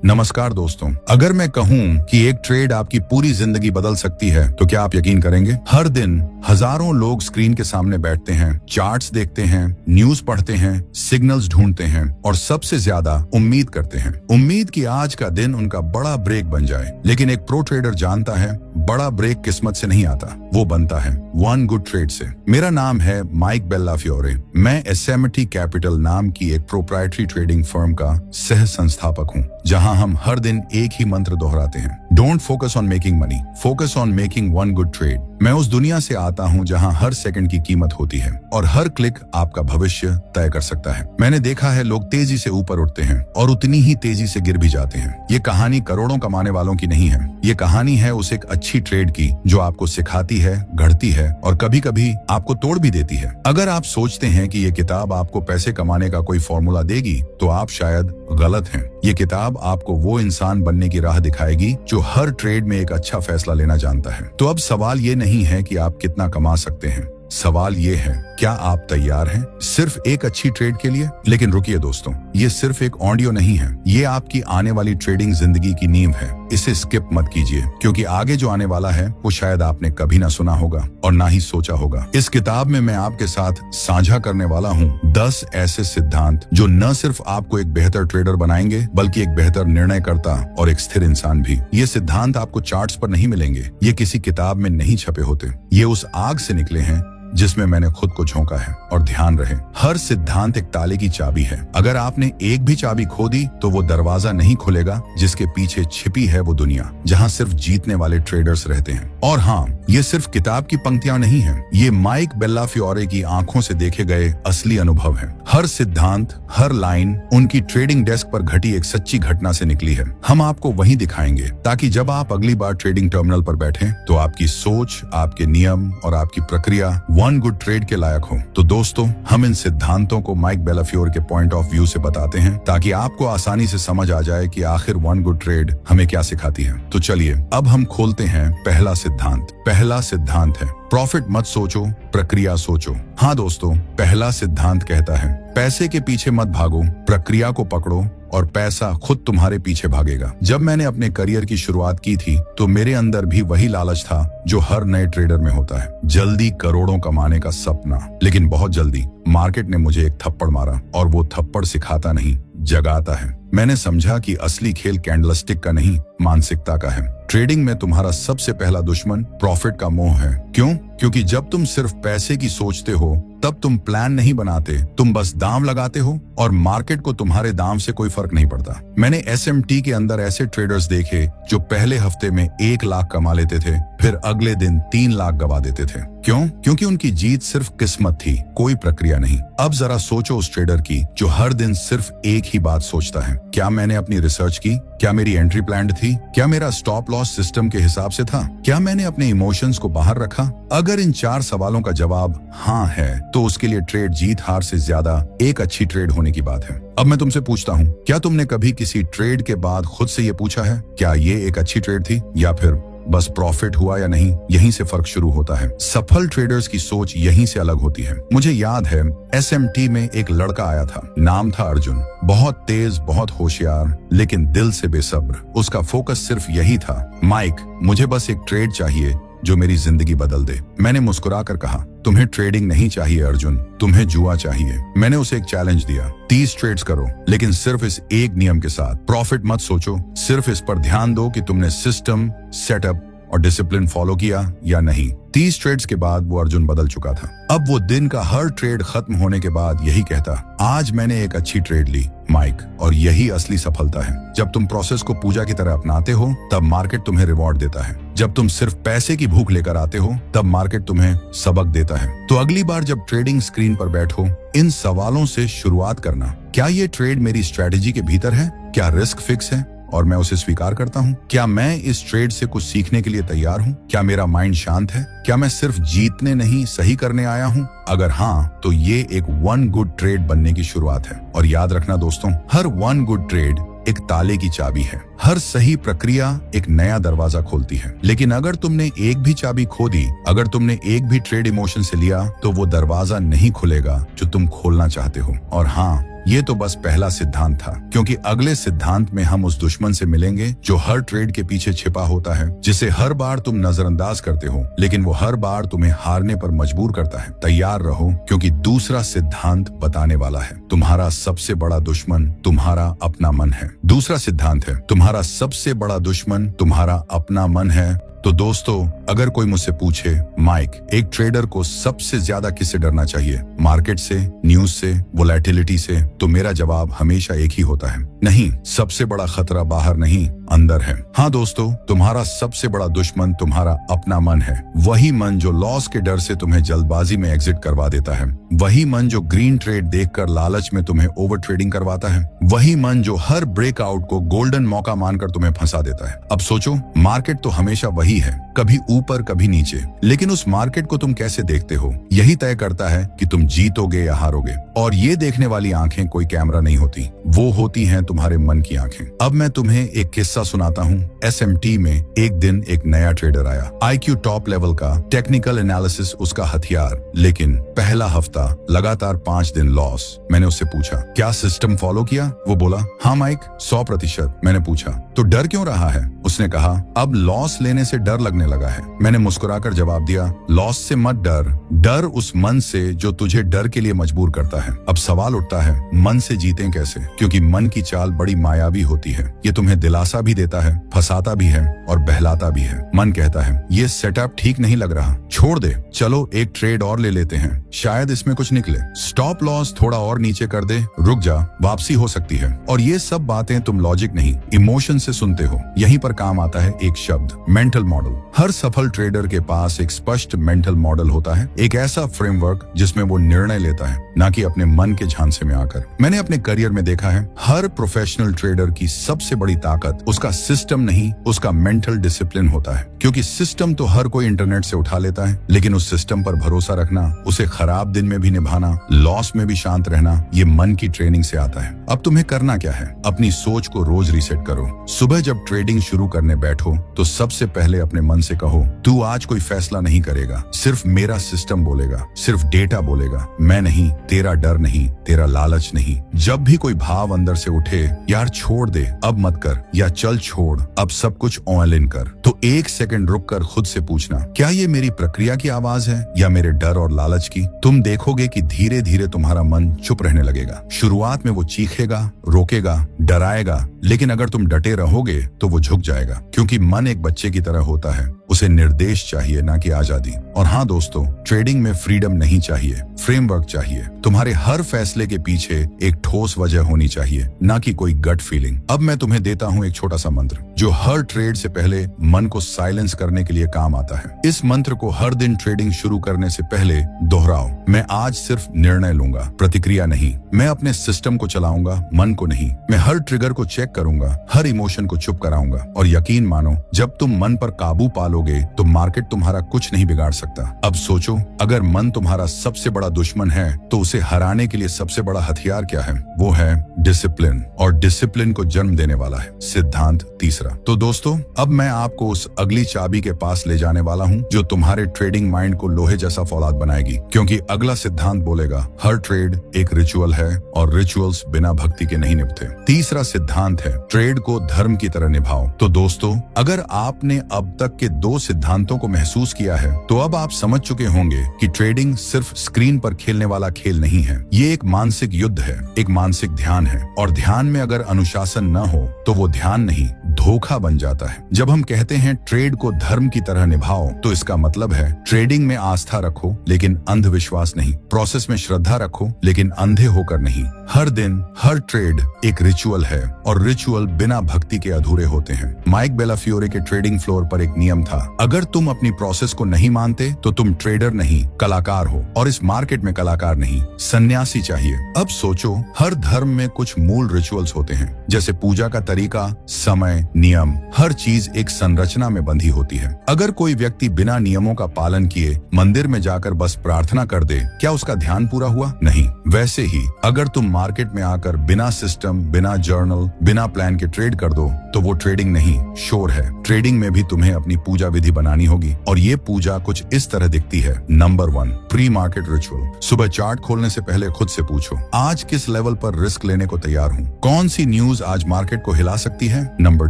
नमस्कार दोस्तों, अगर मैं कहूं कि एक ट्रेड आपकी पूरी जिंदगी बदल सकती है तो क्या आप यकीन करेंगे? हर दिन हजारों लोग स्क्रीन के सामने बैठते हैं, चार्ट्स देखते हैं, न्यूज पढ़ते हैं, सिग्नल्स ढूंढते हैं और सबसे ज्यादा उम्मीद करते हैं। उम्मीद कि आज का दिन उनका बड़ा ब्रेक बन जाए। लेकिन एक प्रो ट्रेडर जानता है बड़ा ब्रेक किस्मत से नहीं आता, वो बनता है वन गुड ट्रेड से। मेरा नाम है माइक बेल्लाफियोरे। मैं एसएमटी कैपिटल नाम की एक प्रोप्राइटरी ट्रेडिंग फर्म का सह संस्थापक हूँ, जहां हम हर दिन एक ही मंत्र दोहराते हैं, don't focus on making money, focus on making one good trade. मैं उस दुनिया से आता हूं जहां हर सेकंड की कीमत होती है और हर क्लिक आपका भविष्य तय कर सकता है। मैंने देखा है लोग तेजी से ऊपर उठते हैं और उतनी ही तेजी से गिर भी जाते हैं। ये कहानी करोड़ों कमाने वालों की नहीं है, ये कहानी है उस एक अच्छी ट्रेड की जो आपको सिखाती है, गढ़ती है और कभी कभी आपको तोड़ भी देती है। अगर आप सोचते हैं कि ये किताब आपको पैसे कमाने का कोई फॉर्मूला देगी तो आप शायद गलत हैं। ये किताब आपको वो इंसान बनने की राह दिखाएगी जो हर ट्रेड में एक अच्छा फैसला लेना जानता है। तो अब सवाल ये नहीं है कि आप कितना कमा सकते हैं, सवाल ये है क्या आप तैयार हैं सिर्फ एक अच्छी ट्रेड के लिए? लेकिन रुकिए दोस्तों, ये सिर्फ एक ऑडियो नहीं है, ये आपकी आने वाली ट्रेडिंग जिंदगी की नींव है। इसे स्किप मत कीजिए क्योंकि आगे जो आने वाला है वो शायद आपने कभी ना सुना होगा और ना ही सोचा होगा। इस किताब में मैं आपके साथ साझा करने वाला हूँ 10 ऐसे सिद्धांत जो न सिर्फ आपको एक बेहतर ट्रेडर बनाएंगे बल्कि एक बेहतर निर्णयकर्ता और एक स्थिर इंसान भी। ये सिद्धांत आपको चार्ट्स पर नहीं मिलेंगे, ये किसी किताब में नहीं छपे होते, ये उस आग से निकले हैं जिसमें मैंने खुद को झोंका है। और ध्यान रहे, हर सिद्धांत एक ताले की चाबी है। अगर आपने एक भी चाबी खो दी तो वो दरवाजा नहीं खुलेगा जिसके पीछे छिपी है वो दुनिया जहां सिर्फ जीतने वाले ट्रेडर्स रहते हैं। और हाँ, ये सिर्फ किताब की पंक्तियां नहीं है, ये माइक बेल्लाफियोरे की आंखों से देखे गए असली अनुभव है। हर सिद्धांत, हर लाइन उनकी ट्रेडिंग डेस्क पर घटी एक सच्ची घटना से निकली है। हम आपको वही दिखाएंगे ताकि जब आप अगली बार ट्रेडिंग टर्मिनल पर बैठें तो आपकी सोच, आपके नियम और आपकी प्रक्रिया वन गुड ट्रेड के लायक हो। तो दोस्तों, हम इन सिद्धांतों को माइक बेल्लाफियोरे के पॉइंट ऑफ व्यू से बताते हैं ताकि आपको आसानी से समझ आ जाए कि आखिर वन गुड ट्रेड हमें क्या सिखाती है। तो चलिए अब हम खोलते हैं पहला सिद्धांत। पहला सिद्धांत है प्रॉफिट मत सोचो, प्रक्रिया सोचो। हाँ दोस्तों, पहला सिद्धांत कहता है पैसे के पीछे मत भागो, प्रक्रिया को पकड़ो और पैसा खुद तुम्हारे पीछे भागेगा। जब मैंने अपने करियर की शुरुआत की थी तो मेरे अंदर भी वही लालच था जो हर नए ट्रेडर में होता है, जल्दी करोड़ों कमाने का सपना। लेकिन बहुत जल्दी मार्केट ने मुझे एक थप्पड़ मारा और वो थप्पड़ सिखाता नहीं, जगाता है। मैंने समझा कि असली खेल कैंडलस्टिक का नहीं, मानसिकता का है। ट्रेडिंग में तुम्हारा सबसे पहला दुश्मन प्रॉफिट का मोह है। क्यों? क्योंकि जब तुम सिर्फ पैसे की सोचते हो तब तुम प्लान नहीं बनाते, तुम बस दाम लगाते हो और मार्केट को तुम्हारे दाम से कोई फर्क नहीं पड़ता। मैंने एसएमटी के अंदर ऐसे ट्रेडर्स देखे जो पहले हफ्ते में 1 लाख कमा लेते थे, फिर अगले दिन 3 लाख गवा देते थे। क्यों? क्योंकि उनकी जीत सिर्फ किस्मत थी, कोई प्रक्रिया नहीं। अब जरा सोचो उस ट्रेडर की जो हर दिन सिर्फ एक ही बात सोचता है, क्या मैंने अपनी रिसर्च की? क्या मेरी एंट्री प्लान्ड थी? क्या मेरा स्टॉप लॉस सिस्टम के हिसाब से था? क्या मैंने अपने इमोशंस को बाहर रखा? अगर इन 4 सवालों का जवाब हाँ है तो उसके लिए ट्रेड जीत हार से ज्यादा एक अच्छी ट्रेड होने की बात है। अब मैं तुमसे पूछता हूँ, क्या तुमने कभी किसी ट्रेड के बाद खुद से ये पूछा है क्या ये एक अच्छी ट्रेड थी या फिर बस प्रॉफिट हुआ या नहीं? यहीं से फर्क शुरू होता है। सफल ट्रेडर्स की सोच यहीं से अलग होती है। मुझे याद है एसएमटी में एक लड़का आया था, नाम था अर्जुन। बहुत तेज, बहुत होशियार, लेकिन दिल से बेसब्र। उसका फोकस सिर्फ यही था, माइक मुझे बस एक ट्रेड चाहिए जो मेरी जिंदगी बदल दे। मैंने मुस्कुराकर कहा, तुम्हें ट्रेडिंग नहीं चाहिए अर्जुन, तुम्हें जुआ चाहिए। मैंने उसे एक चैलेंज दिया, 30 ट्रेड्स करो लेकिन सिर्फ इस एक नियम के साथ, प्रॉफिट मत सोचो, सिर्फ इस पर ध्यान दो कि तुमने सिस्टम, सेटअप और डिसिप्लिन फॉलो किया या नहीं। 30 ट्रेड्स के बाद वो अर्जुन बदल चुका था। अब वो दिन का हर ट्रेड खत्म होने के बाद यही कहता, आज मैंने एक अच्छी ट्रेड ली माइक। और यही असली सफलता है। जब तुम प्रोसेस को पूजा की तरह अपनाते हो तब मार्केट तुम्हें रिवॉर्ड देता है। जब तुम सिर्फ पैसे की भूख लेकर आते हो तब मार्केट तुम्हें सबक देता है। तो अगली बार जब ट्रेडिंग स्क्रीन पर बैठो, इन सवालों से शुरुआत करना, क्या ये ट्रेड मेरी स्ट्रेटेजी के भीतर है? क्या रिस्क फिक्स है और मैं उसे स्वीकार करता हूँ? क्या मैं इस ट्रेड से कुछ सीखने के लिए तैयार हूँ? क्या मेरा माइंड शांत है? क्या मैं सिर्फ जीतने नहीं, सही करने आया हूँ? अगर हाँ, तो ये एक वन गुड ट्रेड बनने की शुरुआत है। और याद रखना दोस्तों, हर वन गुड ट्रेड एक ताले की चाबी है। हर सही प्रक्रिया एक नया दरवाजा खोलती है। लेकिन अगर तुमने एक भी चाबी खो दी, अगर तुमने एक भी ट्रेड इमोशन से लिया, तो वो दरवाजा नहीं खुलेगा जो तुम खोलना चाहते हो। और हाँ, ये तो बस पहला सिद्धांत था, क्योंकि अगले सिद्धांत में हम उस दुश्मन से मिलेंगे जो हर ट्रेड के पीछे छिपा होता है, जिसे हर बार तुम नजरअंदाज करते हो, लेकिन वो हर बार तुम्हें हारने पर मजबूर करता है। तैयार रहो, क्योंकि दूसरा सिद्धांत बताने वाला है। तुम्हारा सबसे बड़ा दुश्मन तुम्हारा अपना मन है। दूसरा सिद्धांत है, तुम्हारा सबसे बड़ा दुश्मन तुम्हारा अपना मन है। तो दोस्तों, अगर कोई मुझसे पूछे, माइक, एक ट्रेडर को सबसे ज्यादा किससे डरना चाहिए, मार्केट से, न्यूज से, वोलेटिलिटी से, तो मेरा जवाब हमेशा एक ही होता है, नहीं, सबसे बड़ा खतरा बाहर नहीं, अंदर है। हाँ दोस्तों, तुम्हारा सबसे बड़ा दुश्मन तुम्हारा अपना मन है। वही मन जो लॉस के डर से तुम्हें जल्दबाजी में एग्जिट करवा देता है, वही मन जो ग्रीन ट्रेड देखकर लालच में तुम्हें ओवर ट्रेडिंग करवाता है, वही मन जो हर ब्रेकआउट को गोल्डन मौका मानकर तुम्हें फंसा देता है। अब सोचो, मार्केट तो हमेशा वही है, कभी ऊपर कभी नीचे, लेकिन उस मार्केट को तुम कैसे देखते हो, यही तय करता है कि तुम जीतोगे या हारोगे। और ये देखने वाली आंखें कोई कैमरा नहीं होती, वो होती हैं तुम्हारे मन की आंखें। अब मैं तुम्हें एक किस्सा सुनाता हूँ। SMT में एक दिन एक नया ट्रेडर आया, IQ टॉप लेवल का, टेक्निकल एनालिसिस उसका हथियार, लेकिन पहला हफ्ता लगातार 5 दिन लॉस। मैंने उससे पूछा, क्या सिस्टम फॉलो किया? वो बोला, हाँ माइक, 100%। मैंने पूछा, तो डर क्यों रहा है? उसने कहा, अब लॉस लेने से डर लगने लगा है। मैंने मुस्कुराकर जवाब दिया, लॉस से मत डर, डर उस मन से जो तुझे डर के लिए मजबूर करता है। अब सवाल उठता है, मन से जीतें कैसे? क्योंकि मन की चाल बड़ी मायावी होती है। ये तुम्हें दिलासा भी देता है, फंसाता भी है और बहलाता भी है। मन कहता है, ये सेटअप ठीक नहीं लग रहा, छोड़ दे, चलो एक ट्रेड और ले लेते हैं, शायद इसमें कुछ निकले। स्टॉप लॉस थोड़ा और नीचे कर दे, रुक जा, वापसी हो सकती है। और ये सब बातें तुम लॉजिक नहीं, इमोशन से सुनते हो। यहीं पर काम आता है एक शब्द, मेंटल मॉडल। हर सफल ट्रेडर के पास एक स्पष्ट मेंटल मॉडल होता है, एक ऐसा फ्रेमवर्क जिसमें वो निर्णय लेता है, ना कि अपने मन के झांसे में आकर। मैंने अपने करियर में देखा है, हर प्रोफेशनल ट्रेडर की सबसे बड़ी ताकत उसका सिस्टम नहीं, उसका मेंटल डिसिप्लिन होता है। क्योंकि सिस्टम तो हर कोई इंटरनेट से उठा लेता है, लेकिन उस सिस्टम पर भरोसा रखना, उसे खराब दिन में भी निभाना, लॉस में भी शांत रहना, ये मन की ट्रेनिंग से आता है। अब तुम्हें करना क्या है? अपनी सोच को रोज रीसेट करो। सुबह जब ट्रेडिंग शुरू करने बैठो तो सबसे पहले अपने मन से कहो, तू आज कोई फैसला नहीं करेगा, सिर्फ मेरा सिस्टम बोलेगा, सिर्फ डेटा बोलेगा, मैं नहीं, तेरा डर नहीं, तेरा लालच नहीं। जब भी कोई भाव अंदर से उठे, यार छोड़ दे, अब मत कर, या चल छोड़, अब सब कुछ ऑल इन कर, तो 1 सेकंड रुक कर खुद से पूछना, क्या ये मेरी प्रक्रिया की आवाज है या मेरे डर और लालच की? तुम देखोगे कि धीरे धीरे तुम्हारा मन चुप रहने लगेगा। शुरुआत में वो चीखेगा, रोकेगा, डराएगा, लेकिन अगर तुम डटे रहोगे तो वो झुक जाएगा। क्योंकि मन एक बच्चे की तरह होता है, उसे निर्देश चाहिए, ना कि आजादी। और हाँ दोस्तों, ट्रेडिंग में फ्रीडम नहीं चाहिए, फ्रेमवर्क चाहिए। तुम्हारे हर फैसले के पीछे एक ठोस वजह होनी चाहिए, ना कि कोई गट फीलिंग। अब मैं तुम्हें देता हूँ एक छोटा सा मंत्र, जो हर ट्रेड से पहले मन को साइलेंस करने के लिए काम आता है। इस मंत्र को हर दिन ट्रेडिंग शुरू करने से पहले दोहराओ। मैं आज सिर्फ निर्णय लूंगा, प्रतिक्रिया नहीं। मैं अपने सिस्टम को चलाऊंगा, मन को नहीं। मैं हर ट्रिगर को चेक करूंगा, हर इमोशन को चुप कराऊंगा। और यकीन मानो, जब तुम मन पर काबू पालोगे तो मार्केट तुम्हारा कुछ नहीं बिगाड़ सकता। अब सोचो, अगर मन तुम्हारा सबसे बड़ा दुश्मन है तो उसे हराने के लिए सबसे बड़ा हथियार क्या है? वो है डिसिप्लिन, और डिसिप्लिन को जन्म देने वाला है सिद्धांत तीसरा। तो दोस्तों, अब मैं आपको उस अगली चाबी के पास ले जाने वाला हूँ जो तुम्हारे ट्रेडिंग माइंड को लोहे जैसा फौलाद बनाएगी। क्योंकि अगला सिद्धांत बोलेगा, हर ट्रेड एक रिचुअल है और रिचुअल्स बिना भक्ति के नहीं निभते। तीसरा सिद्धांत है, ट्रेड को धर्म की तरह निभाओ। तो दोस्तों, अगर आपने अब तक के 2 सिद्धांतों को महसूस किया है तो अब आप समझ चुके होंगे कि ट्रेडिंग सिर्फ स्क्रीन पर खेलने वाला खेल नहीं है। ये एक मानसिक युद्ध है, एक मानसिक ध्यान है। और ध्यान में अगर अनुशासन न हो तो वो ध्यान नहीं, धोखा बन जाता है। जब हम कहते हैं ट्रेड को धर्म की तरह निभाओ, तो इसका मतलब है ट्रेडिंग में आस्था रखो लेकिन अंधविश्वास नहीं, प्रोसेस में श्रद्धा रखो लेकिन अंधे होकर नहीं। हर दिन, हर ट्रेड एक रिचुअल है, और रिचुअल बिना भक्ति के अधूरे होते हैं। माइक बेलाफियोरे के ट्रेडिंग फ्लोर पर एक नियम था, अगर तुम अपनी प्रोसेस को नहीं मानते तो तुम ट्रेडर नहीं, कलाकार हो। और इस मार्केट में कलाकार नहीं, सन्यासी चाहिए। अब सोचो, हर धर्म में कुछ मूल रिचुअल्स होते हैं, जैसे पूजा का तरीका, समय, नियम, हर चीज एक संरचना में बंधी होती है। अगर कोई व्यक्ति बिना नियमों का पालन किए मंदिर में जाकर बस प्रार्थना कर दे, क्या उसका ध्यान पूरा हुआ? नहीं। वैसे ही अगर तुम मार्केट में आकर बिना सिस्टम, बिना जर्नल, बिना प्लान के ट्रेड कर दो तो वो ट्रेडिंग नहीं, शोर है। ट्रेडिंग में भी तुम्हें अपनी पूजा विधि बनानी होगी और ये पूजा कुछ इस तरह दिखती है। Number 1, pre market ritual. सुबह चार्ट खोलने से पहले खुद से पूछो, आज किस लेवल पर रिस्क लेने को तैयार हूँ? कौन सी न्यूज आज मार्केट को हिला सकती है? Number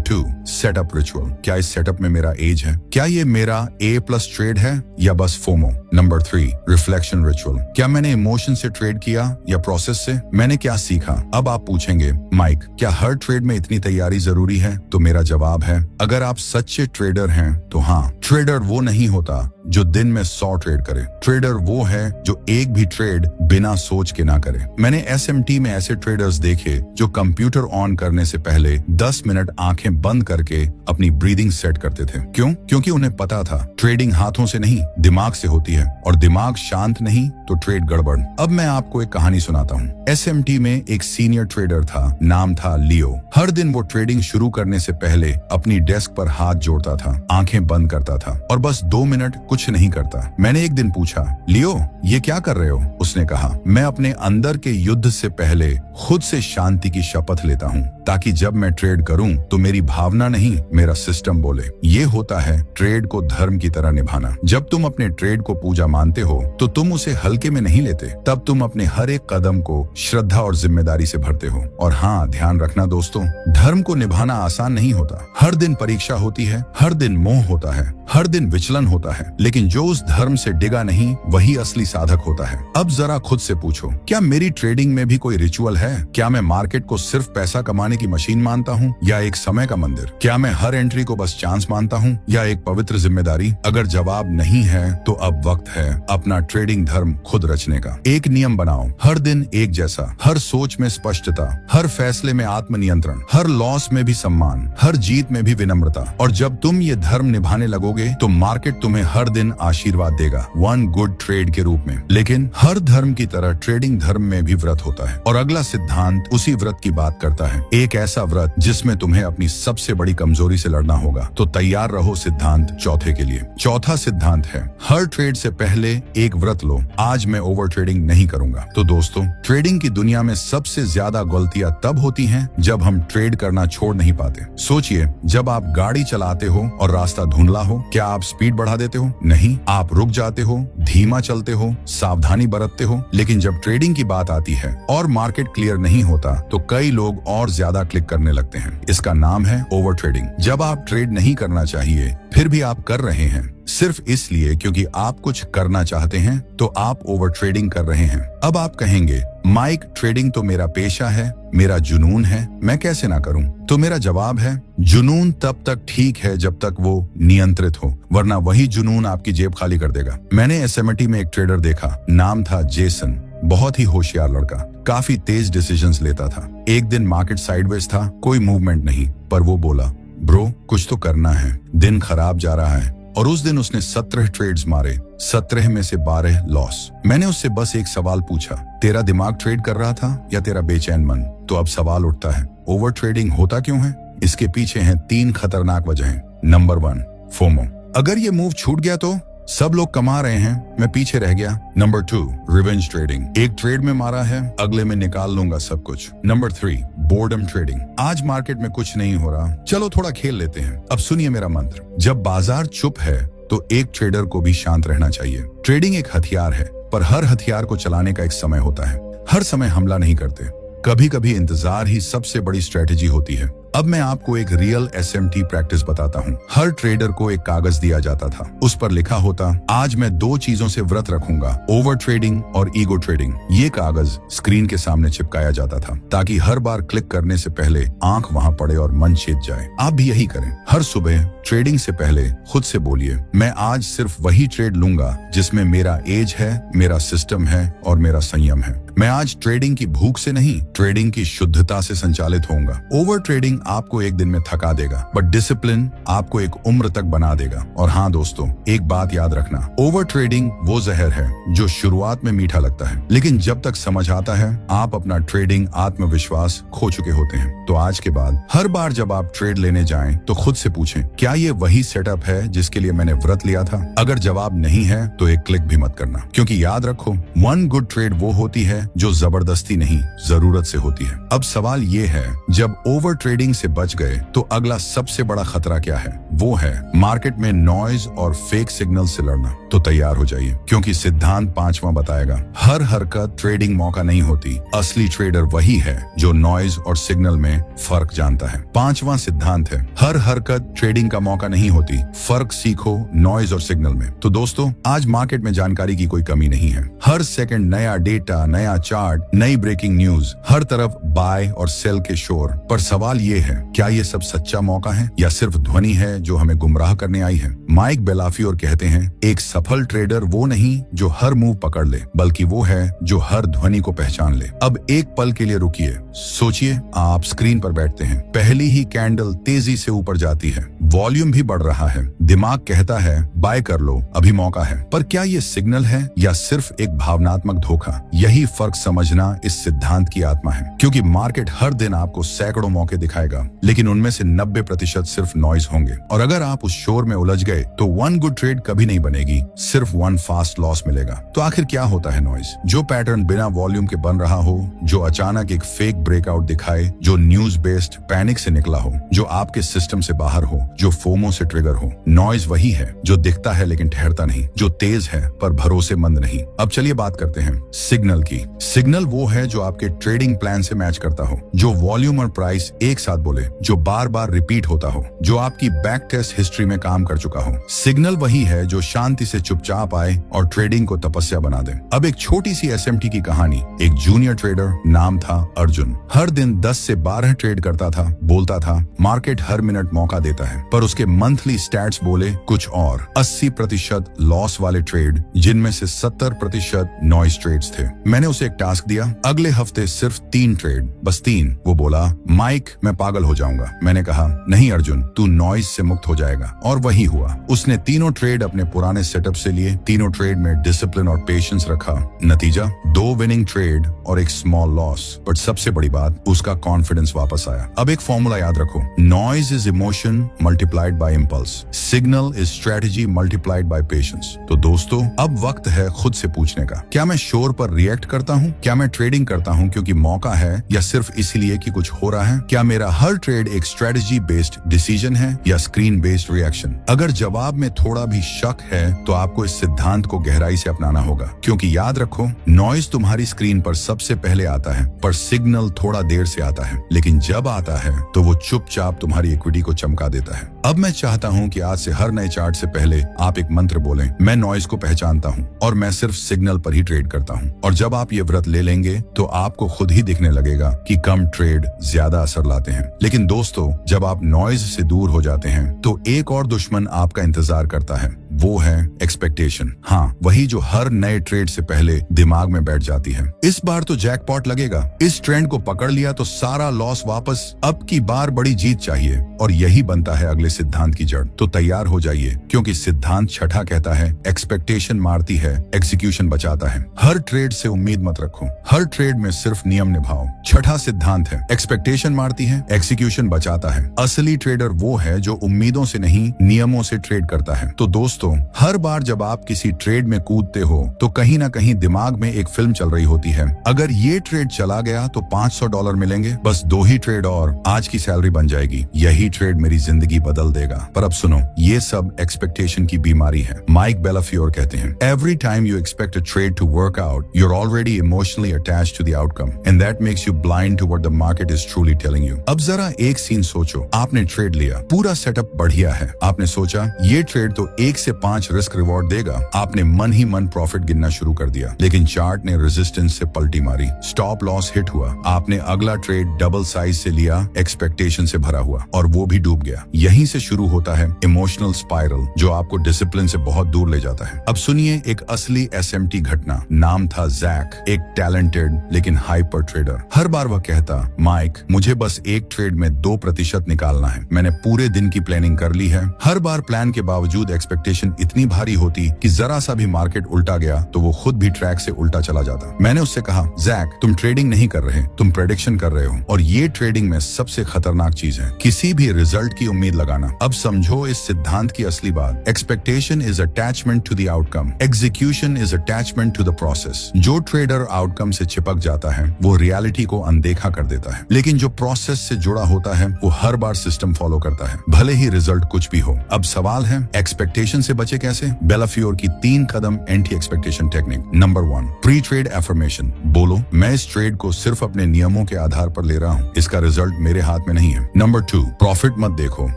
2, setup ritual. क्या इस सेटअप में मेरा एज है? क्या ये मेरा A+ ट्रेड है या बस फोमो? Number 3, reflection ritual. क्या मैंने इमोशन से ट्रेड किया या प्रोसेस से? मैंने क्या सीखा? अब आप पूछेंगे, माइक, क्या हर ट्रेड में इतनी तैयारी जरूरी है? तो मेरा जवाब है, अगर आप सच्चे ट्रेडर हैं तो हाँ। ट्रेडर वो नहीं होता जो दिन में 100 ट्रेड करे। ट्रेडर वो है जो एक भी ट्रेड बिना सोच के ना करे। मैंने SMT में ऐसे ट्रेडर्स देखे जो कंप्यूटर ऑन करने से पहले 10 मिनट आंखें बंद करके अपनी ब्रीदिंग सेट करते थे। क्यों? क्योंकि उन्हें पता था ट्रेडिंग हाथों से नहीं, दिमाग से होती है, और दिमाग शांत नहीं तो ट्रेड गड़बड़। अब मैं आपको एक कहानी सुनाता हूँ। SMT में एक सीनियर ट्रेडर था, नाम था लियो। हर दिन वो ट्रेडिंग शुरू करने से पहले अपनी डेस्क पर हाथ जोड़ता था, आंखें बंद करता था और बस 2 मिनट कुछ नहीं करता। मैंने एक दिन पूछा, लियो, ये क्या कर रहे हो? उसने कहा, मैं अपने अंदर के युद्ध से पहले खुद से शांति की शपथ लेता हूँ, ताकि जब मैं ट्रेड करूं तो मेरी भावना नहीं, मेरा सिस्टम बोले। ये होता है ट्रेड को धर्म की तरह निभाना। जब तुम अपने ट्रेड को पूजा मानते हो तो तुम उसे हल्के में नहीं लेते। तब तुम अपने हर एक कदम को श्रद्धा और जिम्मेदारी से भरते हो। और हाँ, ध्यान रखना दोस्तों, धर्म को निभाना आसान नहीं होता। हर दिन परीक्षा होती है, हर दिन मोह होता है, हर दिन विचलन होता है, लेकिन जो उस धर्म से डिगा नहीं वही असली साधक होता है। अब जरा खुद से पूछो, क्या मेरी ट्रेडिंग में भी कोई रिचुअल है? क्या मैं मार्केट को सिर्फ पैसा कमाने की मशीन मानता हूँ या एक समय का मंदिर? क्या मैं हर एंट्री को बस चांस मानता हूँ या एक पवित्र जिम्मेदारी? अगर जवाब नहीं है तो अब वक्त है अपना ट्रेडिंग धर्म खुद रचने का। एक नियम बनाओ, हर दिन एक जैसा, हर सोच में स्पष्टता, हर फैसले में आत्मनियंत्रण, हर लॉस में भी सम्मान, हर जीत में भी विनम्रता। और जब तुम ये धर्म निभाने लगोगे तो मार्केट तुम्हें हर दिन आशीर्वाद देगा, 1 गुड ट्रेड के रूप में। लेकिन हर धर्म की तरह ट्रेडिंग धर्म में भी व्रत होता है, और अगला सिद्धांत उसी व्रत की बात करता है। एक ऐसा व्रत जिसमें तुम्हें अपनी सबसे बड़ी कमजोरी से लड़ना होगा। तो तैयार रहो सिद्धांत चौथे के लिए। चौथा सिद्धांत है, हर ट्रेड से पहले एक व्रत लो, आज मैं ओवर ट्रेडिंग नहीं करूंगा। तो दोस्तों, ट्रेडिंग की दुनिया में सबसे ज्यादा गलतियां तब होती हैं जब हम ट्रेड करना छोड़ नहीं पाते। सोचिए, जब आप गाड़ी चलाते हो और रास्ता धुंधला हो, क्या आप स्पीड बढ़ा देते हो? नहीं, आप रुक जाते हो, धीमा चलते हो, सावधानी बरतते हो। लेकिन जब ट्रेडिंग की बात आती है और मार्केट क्लियर नहीं होता तो कई लोग और ज्यादा क्लिक करने लगते हैं। इसका नाम है ओवर ट्रेडिंग। जब आप ट्रेड नहीं करना चाहिए फिर भी आप कर रहे हैं, सिर्फ इसलिए क्योंकि आप कुछ करना चाहते हैं, तो आप ओवर ट्रेडिंग कर रहे हैं। अब आप कहेंगे, माइक, ट्रेडिंग तो मेरा पेशा है, मेरा जुनून है, मैं कैसे ना करूं? तो मेरा जवाब है, जुनून तब तक ठीक है जब तक वो नियंत्रित हो, वरना वही जुनून आपकी जेब खाली कर देगा। मैंने SMT में एक ट्रेडर देखा, नाम था जेसन। बहुत ही होशियार लड़का, काफी तेज डिसीजंस लेता था। एक दिन मार्केट साइडवेज था, कोई मूवमेंट नहीं, पर वो बोला, ब्रो, कुछ तो करना है, दिन खराब जा रहा है। और उस दिन उसने 17 ट्रेड्स मारे, 17 में से 12 लॉस। मैंने उससे बस एक सवाल पूछा, तेरा दिमाग ट्रेड कर रहा था या तेरा बेचैन मन? तो अब सवाल उठता है, ओवर ट्रेडिंग होता क्यों है? इसके पीछे हैं 3 खतरनाक वजहें। Number 1, FOMO. अगर ये मूव छूट गया तो सब लोग कमा रहे हैं, मैं पीछे रह गया। Number 2, revenge trading. एक ट्रेड में मारा है, अगले में निकाल लूंगा सब कुछ। Number 3, boredom trading. आज मार्केट में कुछ नहीं हो रहा, चलो थोड़ा खेल लेते हैं। अब सुनिए मेरा मंत्र, जब बाजार चुप है तो एक ट्रेडर को भी शांत रहना चाहिए। ट्रेडिंग एक हथियार है, पर हर हथियार को चलाने का एक समय होता है। हर समय हमला नहीं करते, कभी कभी इंतजार ही सबसे बड़ी स्ट्रेटेजी होती है। अब मैं आपको एक रियल SMT प्रैक्टिस बताता हूँ। हर ट्रेडर को एक कागज दिया जाता था, उस पर लिखा होता, आज मैं 2 चीजों से व्रत रखूंगा, ओवर ट्रेडिंग और ईगो ट्रेडिंग। ये कागज स्क्रीन के सामने चिपकाया जाता था, ताकि हर बार क्लिक करने से पहले आंख वहां पड़े और मन चेत जाए। आप भी यही करें। हर सुबह ट्रेडिंग से पहले खुद से बोलिए, मैं आज सिर्फ वही ट्रेड लूंगा जिसमें मेरा एज है, मेरा सिस्टम है और मेरा संयम है। मैं आज ट्रेडिंग की भूख से नहीं, ट्रेडिंग की शुद्धता से संचालित होऊंगा। ओवर ट्रेडिंग आपको एक दिन में थका देगा, बट डिसिप्लिन आपको एक उम्र तक बना देगा। और हाँ दोस्तों, एक बात याद रखना, ओवर ट्रेडिंग वो जहर है जो शुरुआत में मीठा लगता है, लेकिन जब तक समझ आता है आप अपना ट्रेडिंग आत्मविश्वास खो चुके होते हैं। तो आज के बाद हर बार जब आप ट्रेड लेने जाएं तो खुद से पूछें, क्या ये वही सेटअप है जिसके लिए मैंने व्रत लिया था? अगर जवाब नहीं है तो एक क्लिक भी मत करना, क्योंकि याद रखो, वन गुड ट्रेड वो होती है जो जबरदस्ती नहीं, जरूरत से होती है। अब सवाल ये है, जब ओवर ट्रेडिंग से बच गए तो अगला सबसे बड़ा खतरा क्या है? वो है मार्केट में नॉइज और फेक सिग्नल से लड़ना। तो तैयार हो जाइए, क्योंकि सिद्धांत 5वां बताएगा, हर हरकत ट्रेडिंग मौका नहीं होती, असली ट्रेडर वही है जो नॉइज और सिग्नल में फर्क जानता है। 5वां सिद्धांत है, हर हरकत ट्रेडिंग का मौका नहीं होती, फर्क सीखो नॉइज और सिग्नल में। तो दोस्तों, आज मार्केट में जानकारी की कोई कमी नहीं है। हर सेकंड नया डेटा, नया चार्ट, नई ब्रेकिंग न्यूज, हर तरफ बाय और सेल के शोर। पर सवाल ये है, क्या ये सब सच्चा मौका है या सिर्फ ध्वनि है जो हमें गुमराह करने आई है? माइक बेलाफियोर कहते हैं, एक सफल ट्रेडर वो नहीं जो हर मूव पकड़ ले, बल्कि वो है जो हर ध्वनि को पहचान ले। अब एक पल के लिए रुकिए, सोचिए, आप स्क्रीन पर बैठते हैं, पहली ही कैंडल तेजी से ऊपर जाती है, वॉल्यूम भी बढ़ रहा है, दिमाग कहता है बाय कर लो, अभी मौका है। पर क्या ये सिग्नल है या सिर्फ एक भावनात्मक धोखा? यही फर्क समझना इस सिद्धांत की आत्मा है, क्योंकि मार्केट हर दिन आपको सैकड़ों मौके दिखाएगा, लेकिन उनमें से 90% सिर्फ नॉइज होंगे। और अगर आप उस शोर में उलझ गए तो वन गुड ट्रेड कभी नहीं बनेगी, सिर्फ वन फास्ट लॉस मिलेगा। तो आखिर क्या होता है नॉइज? जो पैटर्न बिना वॉल्यूम के बन रहा हो, जो अचानक एक फेक ब्रेकआउट दिखाए, जो न्यूज बेस्ड पैनिक से निकला हो, जो आपके सिस्टम से बाहर हो, जो फोमो से ट्रिगर हो। नॉइज वही है जो दिखता है लेकिन ठहरता नहीं, जो तेज है पर भरोसेमंद नहीं। अब चलिए बात करते हैं सिग्नल की। सिग्नल वो है जो आपके ट्रेडिंग प्लान से मैच करता हो, जो वॉल्यूम और प्राइस एक साथ बोले, जो बार बार रिपीट होता हो, जो आपकी बैक टेस्ट हिस्ट्री में काम कर चुका हो। सिग्नल वही है जो शांति से चुपचाप आए और ट्रेडिंग को तपस्या बना दे। अब एक छोटी सी एसएमटी की कहानी। एक जूनियर ट्रेडर, नाम था अर्जुन, हर दिन 10 से 12 ट्रेड करता था, बोलता था मार्केट हर मिनट मौका देता है, पर उसके मंथली स्टैट्स बोले कुछ और। 80% लॉस वाले ट्रेड, जिनमें से 70% नॉइज ट्रेड्स थे। मैंने उसे एक टास्क दिया, अगले हफ्ते सिर्फ 3 ट्रेड, बस 3। वो बोला, माइक मैं पागल हो जाऊंगा। मैंने कहा, नहीं अर्जुन, तू नॉइज से मुक्त हो जाएगा। और वही हुआ। उसने तीनों ट्रेड अपने पुराने सेटअप से लिए, तीनों ट्रेड में डिसिप्लिन और पेशेंस रखा। नतीजा 2 विनिंग ट्रेड और एक स्मॉल लॉस। बट सबसे बड़ी बात, उसका कॉन्फिडेंस वापस आया। अब एक फॉर्मूला याद रखो, noise is emotion multiplied by impulse, signal is strategy multiplied by patience. तो दोस्तों, अब वक्त है खुद से पूछने का, क्या मैं शोर पर रिएक्ट करता हूँ? क्या मैं ट्रेडिंग करता हूँ क्योंकि मौका है या सिर्फ इसलिए कि कुछ हो रहा है? क्या मेरा हर ट्रेड एक स्ट्रेटेजी बेस्ड डिसीजन है या स्क्रीन बेस्ड रिएक्शन? अगर जवाब में थोड़ा भी शक है तो आपको इस सिद्धांत को गहराई से अपनाना होगा, क्योंकि याद रखो, नॉइज तुम्हारी स्क्रीन पर सबसे पहले आता है, पर सिग्नल थोड़ा देर से आता है, लेकिन जब आता है तो वो चुपचाप तुम्हारी इक्विटी को चमका देता है। अब मैं चाहता हूँ कि आज से हर नए चार्ट से पहले आप एक मंत्र बोलें, मैं नॉइज को पहचानता हूँ और मैं सिर्फ सिग्नल पर ही ट्रेड करता हूँ। और जब आप ये व्रत ले लेंगे तो आपको खुद ही दिखने लगेगा कि कम ट्रेड ज्यादा असर लाते हैं। लेकिन दोस्तों, जब आप नॉइज से दूर हो जाते हैं तो एक और दुश्मन आपका इंतजार करता है, वो है एक्सपेक्टेशन। हाँ, वही जो हर नए ट्रेड से पहले दिमाग में बैठ जाती है। इस बार तो जैकपॉट लगेगा, इस ट्रेंड को पकड़ लिया तो सारा लॉस वापस, अब की बार बड़ी जीत चाहिए। और यही बनता है अगले सिद्धांत की जड़। तो तैयार हो जाइए, क्योंकि सिद्धांत 6 कहता है, एक्सपेक्टेशन मारती है, एग्जीक्यूशन बचाता है। हर ट्रेड से उम्मीद मत रखो, हर ट्रेड में सिर्फ नियम निभाओ। 6 सिद्धांत है, एक्सपेक्टेशन मारती है, एग्जीक्यूशन बचाता है। असली ट्रेडर वो है जो उम्मीदों से नहीं, नियमों से ट्रेड करता है। तो दोस्तों, हर बार जब आप किसी ट्रेड में कूदते हो तो कहीं ना कहीं दिमाग में एक फिल्म चल रही होती है, अगर ये ट्रेड चला गया तो $500 मिलेंगे, बस 2 ही ट्रेड और आज की सैलरी बन जाएगी, यही ट्रेड मेरी जिंदगी बदल देगा। पर अब सुनो, ये सब एक्सपेक्टेशन की बीमारी है। माइक बेलाफियोर कहते हैं, every time you expect a trade to work out, you are already emotionally attached to the outcome and that makes you blind to what the market is truly telling you. अब जरा एक scene सोचो, आपने trade लिया, पूरा setup बढ़िया है, आपने सोचा ये ट्रेड तो 1 से से 5 रिस्क रिवॉर्ड देगा। आपने मन ही मन प्रॉफिट गिनना शुरू कर दिया, लेकिन चार्ट ने रेजिस्टेंस से पलटी मारी, स्टॉप लॉस हिट हुआ। आपने अगला ट्रेड डबल साइज से लिया, एक्सपेक्टेशन से भरा हुआ, और वो भी डूब गया। यहीं से शुरू होता है इमोशनल स्पाइरल, जो आपको डिसिप्लिन से बहुत दूर ले जाता है। अब सुनिए एक असली SMT घटना। नाम था जैक, एक टैलेंटेड लेकिन हाइपर ट्रेडर। हर बार वह कहता, माइक मुझे बस एक ट्रेड में 2% निकालना है, मैंने पूरे दिन की प्लानिंग कर ली है। हर बार प्लान के बावजूद एक्सपेक्टेशन इतनी भारी होती कि जरा सा भी मार्केट उल्टा गया तो वो खुद भी ट्रैक से उल्टा चला जाता। मैंने उससे कहा, जैक तुम ट्रेडिंग नहीं कर रहे, तुम प्रेडिक्शन कर रहे हो, और ये ट्रेडिंग में सबसे खतरनाक चीज है, किसी भी रिजल्ट की उम्मीद लगाना। अब समझो इस सिद्धांत की असली बात। Expectation is attachment to the outcome, execution is attachment to the process. जो ट्रेडर आउटकम से चिपक जाता है वो रियलिटी को अनदेखा कर देता है, लेकिन जो प्रोसेस से जुड़ा होता है वो हर बार सिस्टम फॉलो करता है, भले ही रिजल्ट कुछ भी हो। अब सवाल है, एक्सपेक्टेशन से बचे कैसे? बेलाफियोर की 3 कदम anti expectation technique. Number 1, pre trade affirmation. बोलो, मैं इस ट्रेड को सिर्फ अपने नियमों के आधार पर ले रहा हूँ, इसका रिजल्ट मेरे हाथ में नहीं है। नंबर 2, प्रॉफिट मत देखो,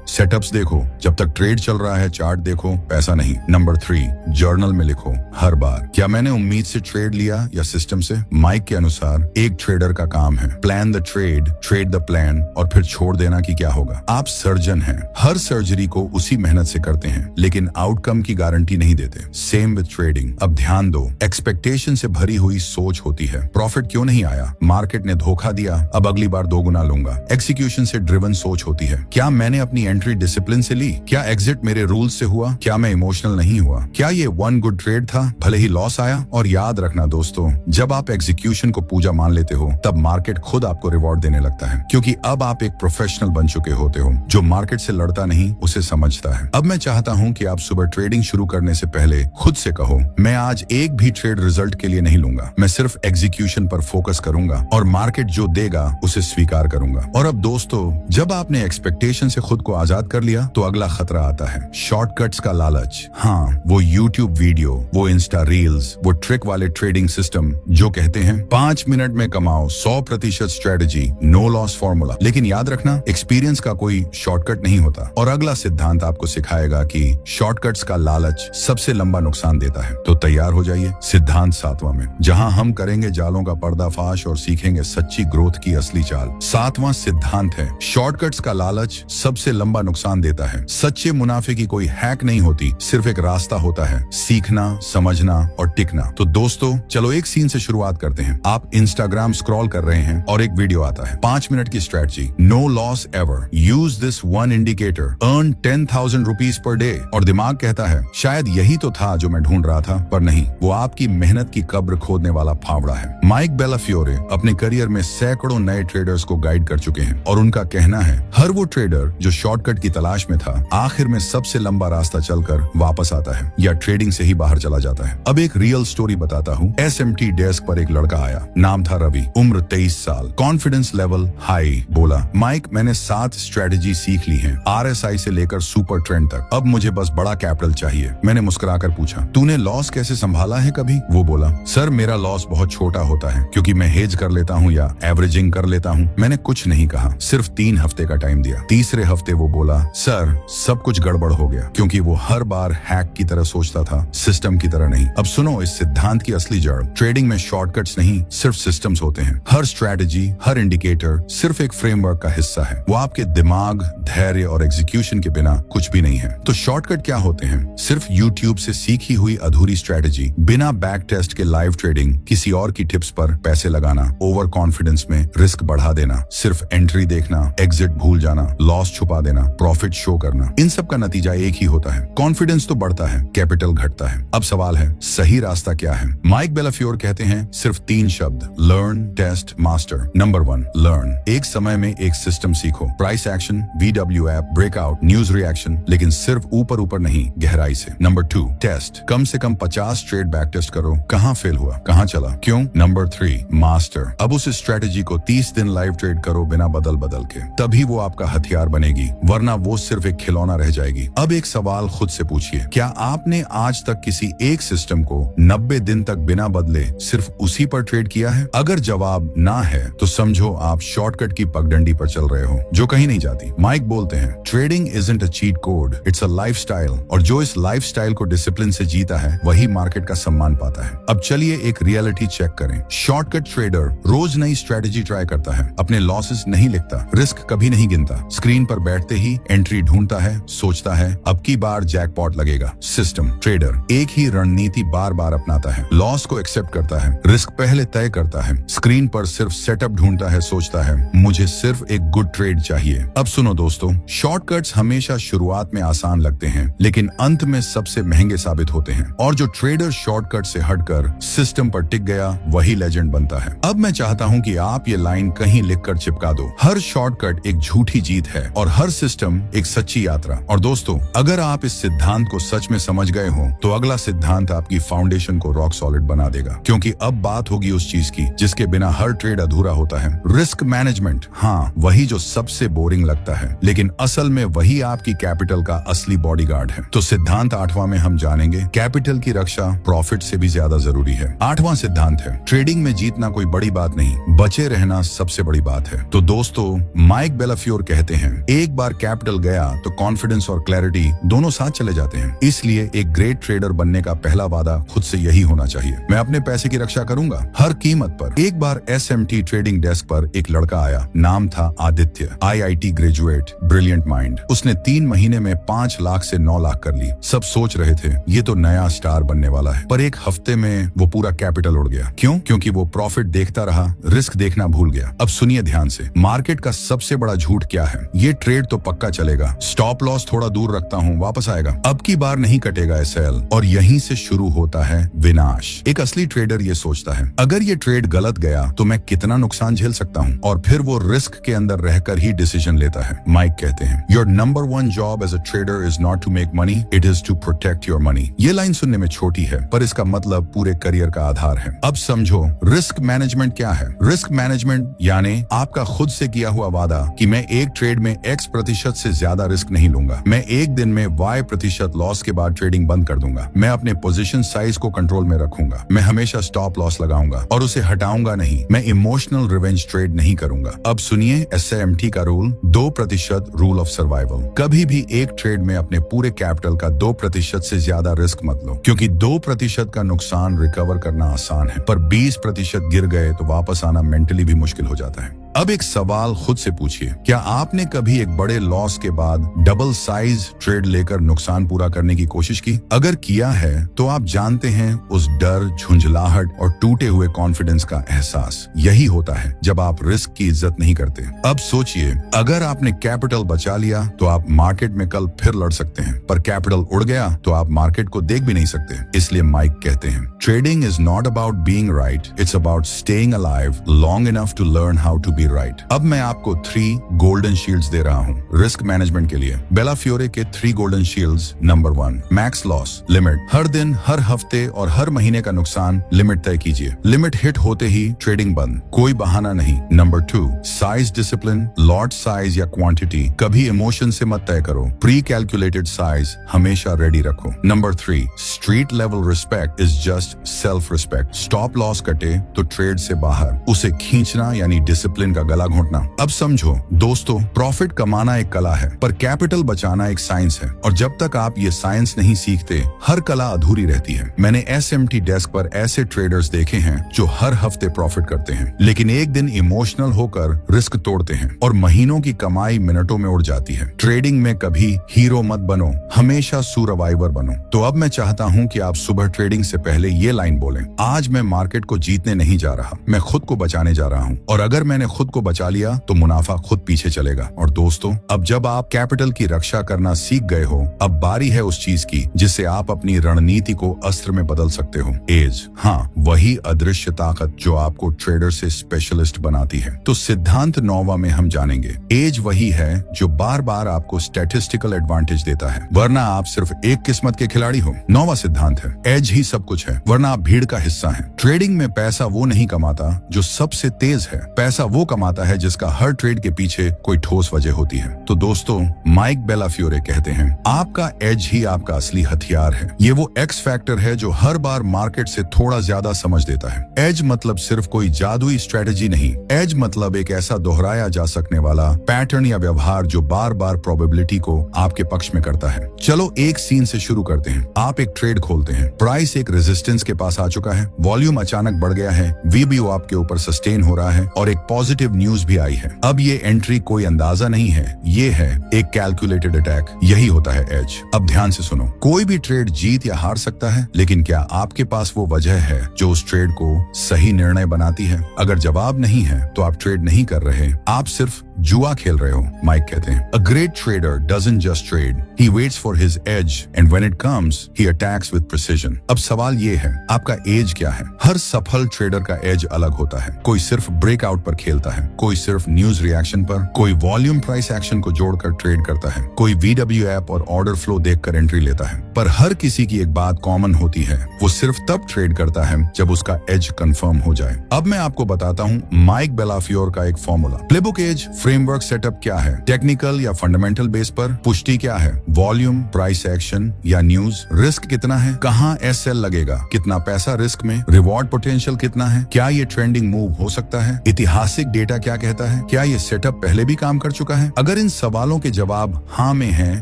सेटअप्स देखो, जब तक ट्रेड चल रहा है चार्ट देखो, पैसा नहीं। नंबर 3, जर्नल में लिखो हर बार, क्या मैंने उम्मीद से ट्रेड लिया या सिस्टम से? माइक के अनुसार एक ट्रेडर का काम है plan the trade, trade the plan, और फिर छोड़ देना कि क्या होगा। आप सर्जन हैं, हर सर्जरी को उसी मेहनत से करते हैं, लेकिन आउटकम की गारंटी नहीं देते। Same with trading. अब ध्यान दो, एक्सपेक्टेशन से भरी हुई सोच होती है, प्रॉफिट क्यों नहीं आया, मार्केट ने धोखा दिया, अब अगली बार 2 गुना लूंगा। एक्सिक्यूशन से ड्रिवन सोच होती है, क्या मैंने अपनी एंट्री डिसिप्लिन से ली, क्या एग्जिट मेरे रूल्स से हुआ, क्या मैं इमोशनल नहीं हुआ, क्या ये 1 गुड ट्रेड था भले ही लॉस आया। और याद रखना दोस्तों, जब आप एग्जीक्यूशन को पूजा मान लेते हो तब मार्केट खुद आपको रिवॉर्ड देने लगता है, क्योंकि अब आप एक प्रोफेशनल बन चुके होते हो जो मार्केट से लड़ता नहीं, उसे समझता है। अब मैं चाहता हूं कि आप सुबह ट्रेडिंग शुरू करने से पहले खुद से कहो, मैं आज एक भी ट्रेड रिजल्ट के लिए नहीं लूंगा, मैं सिर्फ एग्जीक्यूशन पर फोकस करूंगा और मार्केट जो देगा उसे स्वीकार करूंगा। और अब दोस्तों, जब आपने एक्सपेक्टेशन से खुद को आजाद कर लिया तो अगला खतरा आता है, शॉर्टकट्स का लालच। हाँ, वो यूट्यूब वीडियो, वो इंस्टा रील्स, वो ट्रिक वाले ट्रेडिंग सिस्टम जो कहते हैं 5 मिनट में कमाओ 100% स्ट्रेटजी, नो लॉस फॉर्मूला। लेकिन याद रखना, एक्सपीरियंस का कोई शॉर्टकट नहीं होता। और अगला सिद्धांत आपको सिखाएगा कि शॉर्टकट्स का लालच सबसे लंबा नुकसान देता है। तो तैयार हो जाइए सिद्धांत 7वां में, जहां हम करेंगे जालों का पर्दाफाश और सीखेंगे सच्ची ग्रोथ की असली चाल। 7वां सिद्धांत है, शॉर्टकट्स का लालच सबसे लंबा नुकसान देता है। सच्चे मुनाफे की कोई हैक नहीं होती, सिर्फ एक रास्ता होता है, सीखना, समझना और टिकना। तो दोस्तों चलो एक सीन से शुरुआत करते हैं। आप इंस्टाग्राम स्क्रॉल कर रहे हैं और एक वीडियो आता है, 5 मिनट की strategy, no loss ever, use this 1 indicator, earn 10,000 rupees per day. और दिमाग कहता है शायद यही तो था जो मैं ढूंढ रहा था, पर नहीं, वो आपकी मेहनत की कब्र खोदने वाला फावड़ा है। माइक बेलाफियोरे अपने करियर में सैकड़ों नए ट्रेडर्स को गाइड कर चुके हैं और उनका कहना है हर वो ट्रेडर जो शॉर्टकट की तलाश में था, आखिर में सबसे लंबा रास्ता चलकर वापस आता है या ट्रेडिंग से ही बाहर चला जाता है। अब एक रियल स्टोरी बताता हूँ। SMT डेस्क पर एक लड़का आया, नाम था रवि, उम्र 23 साल, कॉन्फिडेंस लेवल हाई। बोला, माइक मैंने 7 स्ट्रेटजी सीख ली हैं, RSI से लेकर सुपर ट्रेंड तक, अब मुझे बस बड़ा कैपिटल चाहिए। मैंने मुस्कुराकर पूछा, तूने लॉस कैसे संभाला है कभी? वो बोला, सर मेरा लॉस बहुत छोटा होता है क्योंकि मैं हेज कर लेता हूँ या एवरेजिंग कर लेता हूँ। मैंने कुछ नहीं कहा, सिर्फ 3 हफ्ते का टाइम दिया। तीसरे हफ्ते वो बोला, सर सब कुछ गड़बड़ हो गया, क्योंकि वो हर बार हैक की तरह सोचता था, सिस्टम की तरह नहीं। अब सुनो इस सिद्धांत की असली जड़, ट्रेडिंग में शॉर्टकट्स नहीं, सिर्फ सिस्टम्स होते हैं। हर स्ट्रेटजी, हर इंडिकेटर सिर्फ एक फ्रेमवर्क का हिस्सा है, वो आपके दिमाग, धैर्य और एग्जीक्यूशन के बिना कुछ भी नहीं है। तो शॉर्टकट क्या होते हैं? सिर्फ यूट्यूब से सीखी हुई अधूरी स्ट्रेटजी, बिना बैक टेस्ट के लाइव ट्रेडिंग, किसी और की टिप्स पर पैसे लगाना, ओवर कॉन्फिडेंस में रिस्क बढ़ा देना, सिर्फ एंट्री देखना, एग्जिट भूल जाना, लॉस छुपा देना, प्रॉफिट शो करना। इन सब का नतीजा एक ही होता है, कॉन्फिडेंस तो बढ़ता है, कैपिटल घटता है। अब सवाल है, सही रास्ता क्या है? माइक बेलाफियोर कहते हैं सिर्फ 3 शब्द, learn, test, master. Number 1, learn. एक समय में एक सिस्टम सीखो, price action, VW app, breakout, news reaction, लेकिन सिर्फ ऊपर ऊपर नहीं, गहराई से। Number 2, test. कम से कम 50 ट्रेड बैक टेस्ट करो, कहां फेल हुआ, कहां चला, क्यों। Number 3, master. अब उस स्ट्रेटजी को 30 दिन लाइव ट्रेड करो बिना बदल बदल के, तभी वो आपका हथियार बनेगी, वरना वो सिर्फ एक खिलौना रह जाएगी। अब एक सवाल खुद से पूछिए, क्या आपने आज तक किसी एक सिस्टम को 90 दिन तक बिना बदले सिर्फ उसी पर ट्रेड किया है? अगर जवाब ना है तो समझो आप शॉर्टकट की पगडंडी पर चल रहे हो जो कहीं नहीं जाती। माइक बोलते हैं, trading isn't a cheat code, it's a lifestyle. और और जो इस लाइफस्टाइल को डिसिप्लिन से जीता है वही मार्केट का सम्मान पाता है। अब चलिए एक रियलिटी चेक करें। शॉर्टकट ट्रेडर रोज नई स्ट्रेटेजी ट्राई करता है, अपने लॉसेस नहीं लिखता, रिस्क कभी नहीं गिनता, स्क्रीन पर बैठते ही एंट्री ढूंढता है, सोचता है अब की बार जैकपॉट लगेगा। सिस्टम ट्रेडर एक ही रणनीति बार बार अपनाता है, लॉस को एक्सेप्ट करता है, रिस्क पहले तय करता है, स्क्रीन पर सिर्फ सेटअप ढूंढता है, सोचता है मुझे सिर्फ एक गुड ट्रेड चाहिए। अब सुनो दोस्तों, शॉर्टकट्स हमेशा शुरुआत में आसान लगते हैं लेकिन अंत में सबसे महंगे साबित होते हैं, और जो ट्रेडर शॉर्टकट से हटकर सिस्टम पर टिक गया वही लेजेंड बनता है। अब मैं चाहता हूं कि आप ये लाइन कहीं लिखकर चिपका दो, हर शॉर्टकट एक झूठी जीत है और हर सिस्टम एक सच्ची यात्रा। और दोस्तों, अगर आप इस सिद्धांत को सच में समझ गए हो तो अगला सिद्धांत आपकी फाउंडेशन को रॉक सॉलिड बना देगा, क्योंकि अब बात होगी उस चीज की जिसके बिना हर ट्रेड अधूरा होता है, रिस्क मैनेजमेंट। हाँ, वही जो सबसे बोरिंग लगता है लेकिन असल में वही आपकी कैपिटल का असली बॉडीगार्ड है। तो सिद्धांत 8वां में हम जानेंगे कैपिटल की रक्षा प्रॉफिट से भी ज्यादा जरूरी है। 8वां सिद्धांत है ट्रेडिंग में जीतना कोई बड़ी बात नहीं, बचे रहना सबसे बड़ी बात है। तो दोस्तों, माइक बेलाफियोर कहते हैं एक बार कैपिटल गया तो कॉन्फिडेंस और क्लैरिटी दोनों साथ चले जाते हैं। इसलिए एक ग्रेट ट्रेडर बनने का पहला वादा खुद से यही होना चाहिए, मैं अपने पैसे की रक्षा करूंगा हर कीमत पर। एक बार SMT ट्रेडिंग डेस्क पर एक लड़का आया, नाम था Aditya, IIT graduate, brilliant mind. उसने 3 महीने में 5 लाख से 9 लाख कर ली। सब सोच रहे थे ये तो नया स्टार बनने वाला है, पर एक हफ्ते में वो पूरा कैपिटल उड़ गया। क्यों? क्योंकि वो प्रॉफिट देखता रहा, रिस्क देखना भूल गया। अब सुनिए ध्यान से, मार्केट का सबसे बड़ा झूठ क्या है? ये ट्रेड तो पक्का चलेगा, स्टॉप लॉस थोड़ा दूर रखता हूँ, वापस आएगा, अब की बार नहीं कटेगा SL। और यहीं से शुरू होता है विनाश। एक असली ट्रेडर ये सोचता है अगर ये ट्रेड गलत गया तो मैं कितना नुकसान झेल सकता हूँ, और फिर वो रिस्क के अंदर रहकर ही डिसीजन लेता है। माइक कहते हैं your number 1 job as a trader is not to make money, it is to protect your money. ये लाइन सुनने में छोटी है पर इसका मतलब पूरे करियर का आधार है। अब समझो रिस्क मैनेजमेंट क्या है। रिस्क मैनेजमेंट यानी आपका खुद से किया हुआ वादा कि मैं एक ट्रेड में X% से ज्यादा रिस्क नहीं लूंगा, मैं एक दिन में Y% लॉस के बाद ट्रेडिंग बंद कर दूंगा, मैं अपने पोजीशन साइज को कंट्रोल में रखूंगा, मैं हमेशा स्टॉप लॉस लगाऊंगा और उसे हटाऊंगा नहीं, मैं इमोशनल रिवेंज ट्रेड नहीं करूंगा। अब सुनिए SMT का रूल, 2% रूल ऑफ सर्वाइवल। कभी भी एक ट्रेड में अपने पूरे कैपिटल का 2% से ज्यादा रिस्क मत लो, क्योंकि 2% का नुकसान रिकवर करना आसान है, पर 20% गिर गए तो वापस आना मेंटली भी मुश्किल हो जाता है। अब एक सवाल खुद से पूछिए, क्या आपने कभी एक बड़े लॉस के बाद डबल साइज ट्रेड लेकर नुकसान पूरा करने की कोशिश की? अगर किया है तो आप जानते हैं उस डर, झुंझलाहट और टूटे हुए कॉन्फिडेंस का एहसास यही होता है जब आप रिस्क की इज्जत नहीं करते। अब सोचिए, अगर आपने कैपिटल बचा लिया तो आप मार्केट में कल फिर लड़ सकते हैं, पर कैपिटल उड़ गया तो आप मार्केट को देख भी नहीं सकते। इसलिए माइक कहते हैं trading is not about being right, it's about staying alive long enough to learn how to be right. अब मैं आपको 3 गोल्डन शील्ड्स दे रहा हूँ रिस्क मैनेजमेंट के लिए। बेलाफियोरे के 3 golden shields. Number 1, max loss limit. हर दिन, हर हफ्ते और हर महीने का नुकसान लिमिट तय कीजिए। लिमिट हिट होते ही ट्रेडिंग बंद, कोई बहाना नहीं। Number 2, size discipline. Lot size या क्वांटिटी कभी इमोशन से मत तय करो, प्री कैलकुलेटेड साइज हमेशा रेडी रखो। Number 3, street level respect is just self respect. Stop loss कटे तो ट्रेड से बाहर, उसे खींचना यानी डिसिप्लिन का गला घोंटना। अब समझो दोस्तों, प्रॉफिट कमाना एक कला है पर कैपिटल बचाना एक साइंस है, और जब तक आप ये साइंस नहीं सीखते हर कला अधूरी रहती है। मैंने SMT डेस्क पर ऐसे ट्रेडर्स देखे हैं जो हर हफ्ते प्रॉफिट करते हैं लेकिन एक दिन इमोशनल होकर रिस्क तोड़ते हैं और महीनों की कमाई मिनटों में उड़ जाती है। ट्रेडिंग में कभी हीरो मत बनो, हमेशा सर्वाइवर बनो। तो अब मैं चाहता हूँ कि आप सुबह ट्रेडिंग से पहले ये लाइन बोलें, आज मैं मार्केट को जीतने नहीं जा रहा, मैं खुद को बचाने जा रहा हूँ, और अगर मैंने खुद को बचा लिया तो मुनाफा खुद पीछे चलेगा। और दोस्तों, अब जब आप कैपिटल की रक्षा करना सीख गए हो, अब बारी है उस चीज की जिससे आप अपनी रणनीति को अस्त्र में बदल सकते हो। एज, हाँ, वही अदृश्य ताकत जो आपको ट्रेडर से स्पेशलिस्ट बनाती है। तो सिद्धांत 9वां में हम जानेंगे एज वही है जो बार बार आपको स्टैटिस्टिकल एडवांटेज देता है, वरना आप सिर्फ एक किस्मत के खिलाड़ी हो। 9वां सिद्धांत है एज ही सब कुछ है, वरना आप भीड़ का हिस्सा हैं। ट्रेडिंग में पैसा वो नहीं कमाता जो सबसे तेज है, पैसा वो कमाता है जिसका हर ट्रेड के पीछे कोई ठोस वजह होती है। तो दोस्तों, माइक बेलाफियोरे कहते हैं, आपका एज ही आपका असली हथियार है। ये वो एक्स फैक्टर है जो हर बार मार्केट से थोड़ा ज्यादा समझ देता है। एज मतलब सिर्फ कोई जादुई स्ट्रेटेजी नहीं, एज मतलब एक ऐसा दोहराया जा सकने वाला पैटर्न या व्यवहार जो बार बार प्रोबेबिलिटी को आपके पक्ष में करता है। चलो एक सीन से शुरू करते हैं। आप एक ट्रेड खोलते हैं, प्राइस एक रेजिस्टेंस के पास आ चुका है, वॉल्यूम अचानक बढ़ गया है, वीबीओ आपके ऊपर सस्टेन हो रहा है और एक पॉजिटिव न्यूज भी आई है। अब ये एंट्री कोई अंदाजा नहीं है, ये है एक कैलकुलेटेड अटैक। यही होता है एज। अब ध्यान से सुनो, कोई भी ट्रेड जीत या हार सकता है, लेकिन क्या आपके पास वो वजह है जो उस ट्रेड को सही निर्णय बनाती है? अगर जवाब नहीं है तो आप ट्रेड नहीं कर रहे, आप सिर्फ जुआ खेल रहे हो। माइक कहते हैं, A great trader doesn't just trade, he waits for his edge and when it comes, he attacks with precision. अब सवाल ये है, आपका एज क्या है? हर सफल ट्रेडर का एज अलग होता है। कोई सिर्फ ब्रेकआउट पर खेलता है, कोई सिर्फ न्यूज रिएक्शन पर, कोई वॉल्यूम प्राइस एक्शन को जोड़कर ट्रेड करता है, कोई VW ऐप और ऑर्डर फ्लो देखकर एंट्री लेता है। पर हर किसी की एक बात कॉमन होती है, वो सिर्फ तब ट्रेड करता है जब उसका एज कंफर्म हो जाए। अब मैं आपको बताता हूँ माइक बेलाफियोर का एक formula. Playbook as framework setup क्या है? टेक्निकल या फंडामेंटल बेस पर? पुष्टि क्या है? वॉल्यूम, प्राइस एक्शन या न्यूज? रिस्क कितना है? कहाँ SL लगेगा? कितना पैसा रिस्क में? रिवॉर्ड पोटेंशियल कितना है? क्या ये ट्रेंडिंग मूव हो सकता है? ऐतिहासिक डेटा क्या कहता है? क्या ये सेटअप पहले भी काम कर चुका है? अगर इन सवालों के जवाब हाँ में हैं,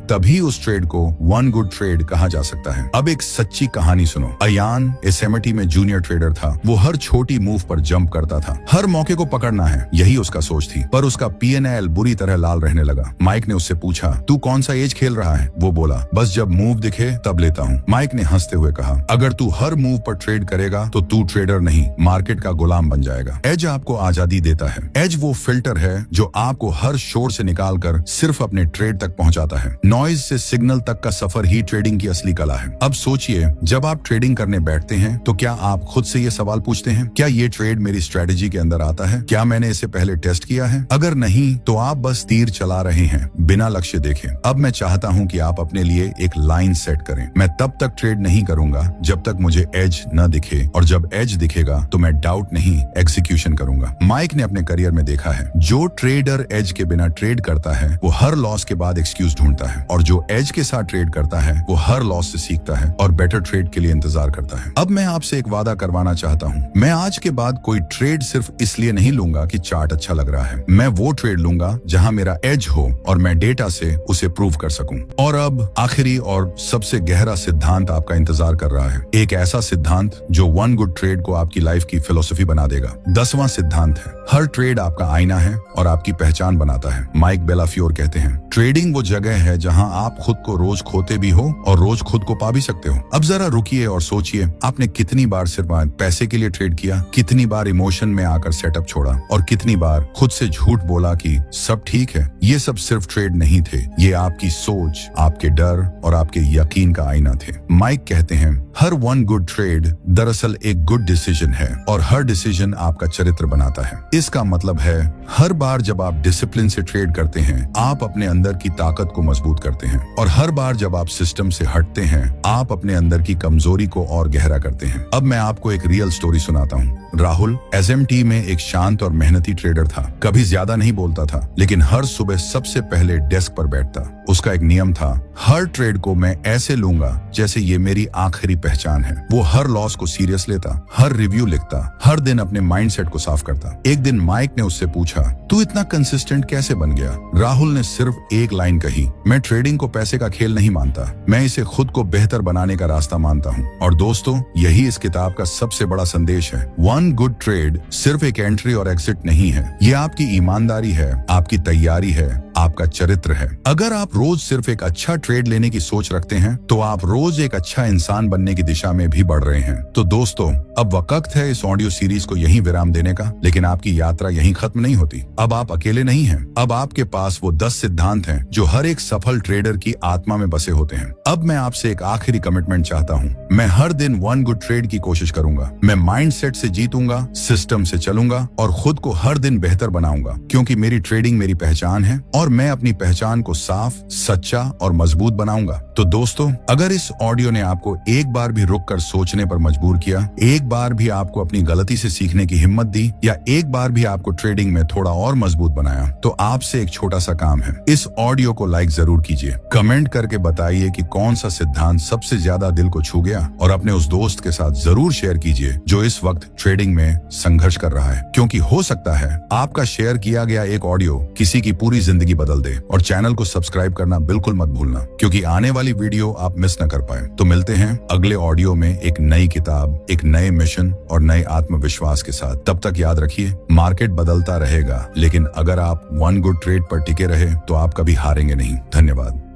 तभी उस ट्रेड को वन गुड ट्रेड कहा जा सकता है। अब एक सच्ची कहानी सुनो। अयान एसेमिटी में जूनियर ट्रेडर था। वो हर छोटी मूव पर जंप करता था, हर मौके को पकड़ना है, यही उसका सोच थी। पर उसका PNL बुरी तरह लाल रहने लगा। माइक ने उससे पूछा, तू कौन सा एज खेल रहा है? वो बोला, बस जब मूव दिखे तब लेता हूँ। माइक ने हंसते हुए कहा, अगर तू हर मूव पर ट्रेड करेगा तो तू ट्रेडर नहीं, मार्केट का गुलाम बन जाएगा। एज आपको आजादी देता है। एज वो फिल्टर है जो आपको हर शोर से निकालकर सिर्फ अपने ट्रेड तक पहुंचाता है। नॉइज से सिग्नल तक का सफर ही ट्रेडिंग की असली कला है। अब सोचिए, जब आप ट्रेडिंग करने बैठते हैं तो क्या आप खुद से ये सवाल पूछते हैं, क्या ये ट्रेड मेरी स्ट्रेटेजी के अंदर आता है? क्या मैंने इसे पहले टेस्ट किया है? अगर नहीं तो आप बस तीर चला रहे हैं बिना लक्ष्य देखे। अब मैं चाहता हूं कि आप अपने लिए एक लाइन सेट करें। मैं तब तक ट्रेड नहीं करूंगा जब तक मुझे एज न दिखे, और जब एज दिखेगा तो मैं डाउट नहीं एग्जीक्यूशन करूंगा। माइक ने अपने करियर में देखा है, जो ट्रेडर एज के बिना ट्रेड करता है वो हर लॉस के बाद एक्सक्यूज ढूंढता है, और जो एज के साथ ट्रेड करता है वो हर लॉस से सीखता है और बेटर ट्रेड के लिए इंतजार करता है। अब मैं आपसे एक वादा करवाना चाहता हूं, मैं आज के बाद कोई ट्रेड सिर्फ इसलिए नहीं लूंगा कि चार्ट अच्छा लग रहा है। मैं वो ट्रेड लूंगा जहां मेरा एज हो और मैं डेटा से उसे प्रूव कर सकूं। और अब आखिरी और सबसे गहरा सिद्धांत आपका इंतजार कर रहा है, एक ऐसा सिद्धांत जो वन गुड ट्रेड को आपकी लाइफ की फिलोसफी बना देगा। 10वां सिद्धांत है, हर ट्रेड आपका आईना है और आपकी पहचान बनाता है। माइक बेलाफियोर कहते हैं, ट्रेडिंग वो जगह है जहां आप खुद को रोज खोते भी हो और रोज खुद को पा भी सकते हो। अब जरा रुकिए और सोचिए, आपने कितनी बार सिर्फ पैसे के लिए ट्रेड किया, कितनी बार इमोशन में आकर सेटअप छोड़ा, और कितनी बार खुद से झूठ बोला कि सब ठीक है। ये सब सिर्फ ट्रेड नहीं थे, ये आपकी सोच, आपके डर और आपके यकीन का आईना थे। माइक कहते हैं, हर वन गुड ट्रेड दरअसल एक गुड डिसीजन है और हर डिसीजन आपका चरित्र बनाता है। इसका मतलब है, हर बार जब आप डिसिप्लिन से ट्रेड करते हैं, आप अपने अंदर की ताकत को मजबूत करते हैं, और हर बार जब आप सिस्टम से हटते हैं, आप अपने अंदर की कमजोरी को और गहरा करते हैं। अब मैं आपको एक रियल स्टोरी सुनाता हूँ। राहुल SMT में एक शांत और मेहनती ट्रेडर था। कभी ज्यादा नहीं बोलता था, लेकिन हर सुबह सबसे पहले डेस्क पर बैठता। उसका एक नियम था, हर ट्रेड को मैं ऐसे लूंगा जैसे ये मेरी आखिरी पहचान है। वो हर लॉस को सीरियस लेता, हर रिव्यू लिखता, हर दिन अपने माइंडसेट को साफ करता। एक दिन माइक ने उससे पूछा, तू इतना कंसिस्टेंट कैसे बन गया? राहुल ने सिर्फ एक लाइन कही, मैं ट्रेडिंग को पैसे का खेल नहीं मानता, मैं इसे खुद को बेहतर बनाने का रास्ता मानता हूँ। और दोस्तों, यही इस किताब का सबसे बड़ा संदेश है। वन गुड ट्रेड सिर्फ एक एंट्री और एग्जिट नहीं है, ये आपकी ईमानदारी है, आपकी तैयारी है, आपका चरित्र है। अगर आप रोज सिर्फ एक अच्छा ट्रेड लेने की सोच रखते हैं, तो आप रोज एक अच्छा इंसान बनने की दिशा में भी बढ़ रहे हैं। तो दोस्तों, अब वक्त है इस ऑडियो सीरीज को यहीं विराम देने का, लेकिन आपकी यात्रा यहीं खत्म नहीं होती। अब आप अकेले नहीं हैं। अब आपके पास वो 10 सिद्धांत हैं जो हर एक सफल ट्रेडर की आत्मा में बसे होते हैं। अब मैं आपसे एक आखिरी कमिटमेंट चाहता हूँ, मैं हर दिन वन गुड ट्रेड की कोशिश करूंगा। मैं माइंडसेट से जीतूंगा, सिस्टम से चलूंगा और खुद को हर दिन बेहतर बनाऊंगा, क्योंकि मेरी ट्रेडिंग मेरी पहचान है और मैं अपनी पहचान को साफ, सच्चा और मजबूत बनाऊंगा। तो दोस्तों, अगर इस ऑडियो ने आपको एक बार भी रुक कर सोचने पर मजबूर किया, एक बार भी आपको अपनी गलती से सीखने की हिम्मत दी, या एक बार भी आपको ट्रेडिंग में थोड़ा और मजबूत बनाया, तो आपसे एक छोटा सा काम है। इस ऑडियो को लाइक जरूर कीजिए, कमेंट करके बताइए कि कौन सा सिद्धांत सबसे ज्यादा दिल को छू गया, और अपने उस दोस्त के साथ जरूर शेयर कीजिए जो इस वक्त ट्रेडिंग में संघर्ष कर रहा है, क्योंकि हो सकता है आपका शेयर किया गया एक ऑडियो किसी की पूरी जिंदगी बदल दे। और चैनल को सब्सक्राइब करना बिल्कुल मत भूलना, क्योंकि आने वाली वीडियो आप मिस न कर पाए। तो मिलते हैं अगले ऑडियो में एक नई किताब, एक नए मिशन और नए आत्मविश्वास के साथ। तब तक याद रखिए, मार्केट बदलता रहेगा, लेकिन अगर आप वन गुड ट्रेड पर टिके रहे तो आप कभी हारेंगे नहीं। धन्यवाद।